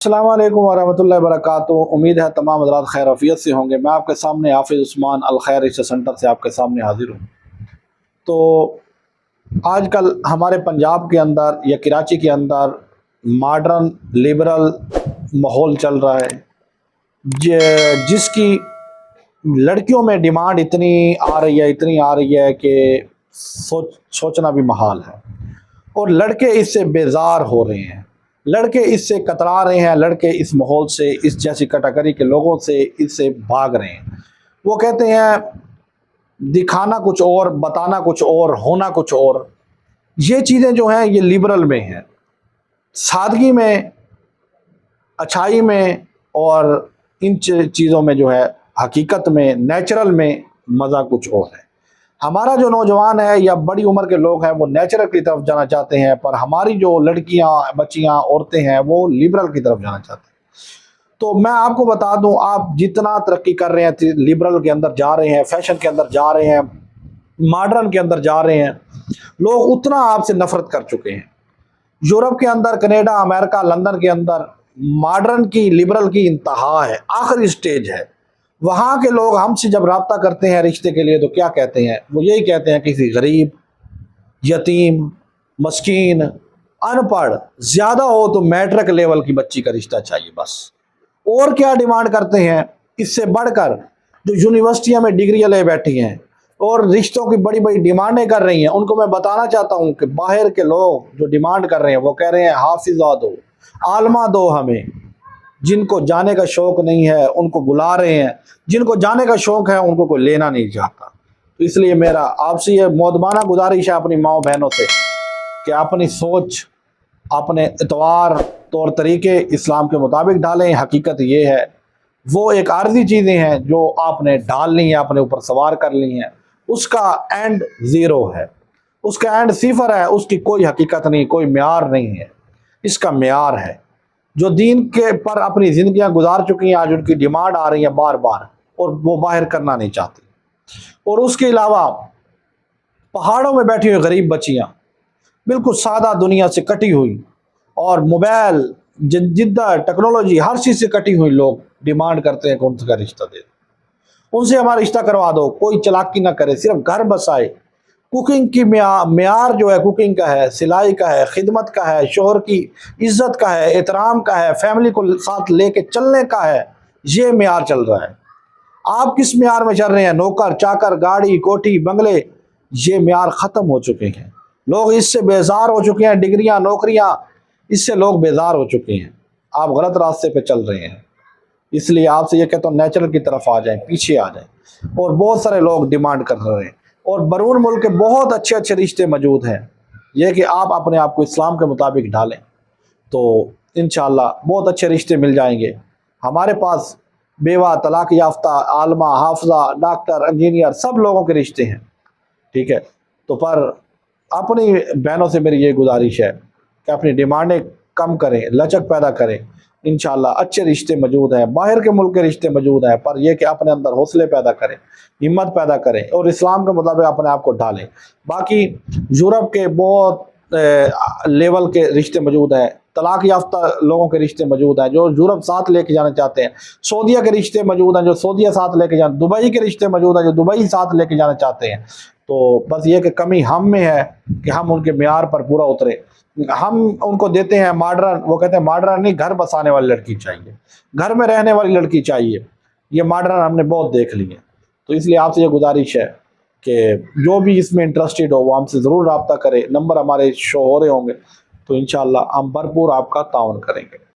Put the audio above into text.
अस्सलाम वालेकुम वरहमतुल्लाहि वबरकातुहू। उम्मीद है तमाम हज़रात खैर आफियत से होंगे। मैं आपके सामने हाफिज़ उस्मान अल खैर रिसर्च सेंटर से आपके सामने हाजिर हूँ। तो आजकल हमारे पंजाब के अंदर या कराची के अंदर मॉडर्न लिबरल माहौल चल रहा है, जिसकी लड़कियों में डिमांड इतनी आ रही है कि सोचना भी महाल है। और लड़के इससे बेजार हो रहे हैं, लड़के इससे कतरा रहे हैं, लड़के इस माहौल से, इस जैसी कैटेगरी के लोगों से इससे भाग रहे हैं। वो कहते हैं दिखाना कुछ और, बताना कुछ और, होना कुछ और। ये चीज़ें जो हैं ये लिबरल में हैं, सादगी में, अच्छाई में और इन चीज़ों में जो है हकीकत में, नेचुरल में मज़ा कुछ और है। हमारा जो नौजवान है या बड़ी उम्र के लोग हैं वो नेचुरल की तरफ जाना चाहते हैं, पर हमारी जो लड़कियां, बच्चियां, औरतें हैं वो लिबरल की तरफ जाना चाहते हैं। तो मैं आपको बता दूं, आप जितना तरक्की कर रहे हैं, लिबरल के अंदर जा रहे हैं, फैशन के अंदर जा रहे हैं, मॉडर्न के अंदर जा रहे हैं, लोग उतना आपसे नफरत कर चुके हैं। यूरोप के अंदर, कनेडा, अमेरिका, लंदन के अंदर मॉडर्न की, लिबरल की इंतहा है, आखिरी स्टेज है। वहाँ के लोग हमसे जब रब्ता करते हैं रिश्ते के लिए तो क्या कहते हैं? वो यही कहते हैं किसी गरीब, यतीम, मस्कीन, अनपढ़, ज़्यादा हो तो मैट्रिक लेवल की बच्ची का रिश्ता चाहिए बस। और क्या डिमांड करते हैं इससे बढ़कर? जो यूनिवर्सिटियों में डिग्रियाँ ले बैठी हैं और रिश्तों की बड़ी बड़ी डिमांडें कर रही हैं, उनको मैं बताना चाहता हूँ कि बाहर के लोग जो डिमांड कर रहे हैं वो कह रहे हैं हाफिज़ा दो, आलमा दो हमें। जिनको जाने का शौक़ नहीं है उनको बुला रहे हैं, जिनको जाने का शौक़ है उनको कोई लेना नहीं चाहता। तो इसलिए मेरा आपसे ये मोदबाना गुजारिश है अपनी माओ बहनों से कि अपनी सोच, अपने इतवार, तौर तरीके इस्लाम के मुताबिक डालें। हकीकत ये है, वो एक आर्जी चीज़ें हैं जो आपने डाल ली हैं, अपने ऊपर सवार कर ली हैं, उसका एंड ज़ीरो है, उसका एंड सिफर है, उसकी कोई हकीकत नहीं, कोई म्यार नहीं है। इसका म्यार है जो दीन के पर अपनी ज़िंदगियां गुजार चुकी हैं, आज उनकी डिमांड आ रही है बार बार और वो बाहर करना नहीं चाहती। और उसके अलावा पहाड़ों में बैठी हुई गरीब बच्चियां, बिल्कुल सादा दुनिया से कटी हुई, और मोबाइल, जिद्दा, टेक्नोलॉजी, हर चीज़ से कटी हुई लोग डिमांड करते हैं कि उनका रिश्ता दे दो, उनसे हमारा रिश्ता करवा दो। कोई चालाकी ना करे, सिर्फ घर बसाए। कुकिंग की म्यार जो है कुकिंग का है, सिलाई का है, खिदमत का है, शोहर की इज्जत का है, एहतराम का है, फैमिली को साथ लेके चलने का है, ये म्यार चल रहा है। आप किस म्यार में चल रहे हैं? नौकर चाकर, गाड़ी, कोठी, बंगले, ये म्यार ख़त्म हो चुके हैं। लोग इससे बेजार हो चुके हैं, डिग्रियां, नौकरियां, इससे लोग बेजार हो चुके हैं। आप गलत रास्ते पे चल रहे हैं। इसलिए आपसे ये कहता हूँ नेचुरल की तरफ आ जाएं, पीछे आ जाएं। और बहुत सारे लोग डिमांड कर रहे हैं, और बरून मुल्क के बहुत अच्छे अच्छे रिश्ते मौजूद हैं। यह कि आप अपने आप को इस्लाम के मुताबिक ढालें तो इंशाअल्लाह बहुत अच्छे रिश्ते मिल जाएंगे। हमारे पास बेवा, तलाक याफ्ता, आलमा, हाफिज़ा, डॉक्टर, इंजीनियर, सब लोगों के रिश्ते हैं, ठीक है। तो पर अपनी बहनों से मेरी ये गुजारिश है कि अपनी डिमांडें कम करें, लचक पैदा करें। इंशाअल्लाह अच्छे रिश्ते मौजूद हैं, बाहर के मुल्क के रिश्ते मौजूद हैं, पर यह कि अपने अंदर हौसले पैदा करें, हिम्मत पैदा करें और इस्लाम के मुताबिक अपने आप को ढालें। बाकी यूरोप के बहुत लेवल के रिश्ते मौजूद हैं, तलाक याफ्ता लोगों के रिश्ते मौजूद हैं जो यूरोप साथ लेके जाना चाहते हैं, सऊदीया के रिश्ते मौजूद हैं जो सऊदीया साथ लेके जाना, दुबई के रिश्ते मौजूद हैं जो दुबई साथ लेके जाना चाहते हैं। तो बस ये कि कमी हम में है कि हम उनके म्यार पर पूरा उतरे। हम उनको देते हैं मॉडर्न, वो कहते हैं मॉडर्न नहीं, घर बसाने वाली लड़की चाहिए, घर में रहने वाली लड़की चाहिए। ये मॉडर्न हमने बहुत देख लिए। तो इसलिए आपसे ये गुजारिश है कि जो भी इसमें इंटरेस्टेड हो वो हमसे ज़रूर रब्ता करे। नंबर हमारे शो हो रहे होंगे, तो इंशाअल्लाह हम भरपूर आपका ताउन करेंगे।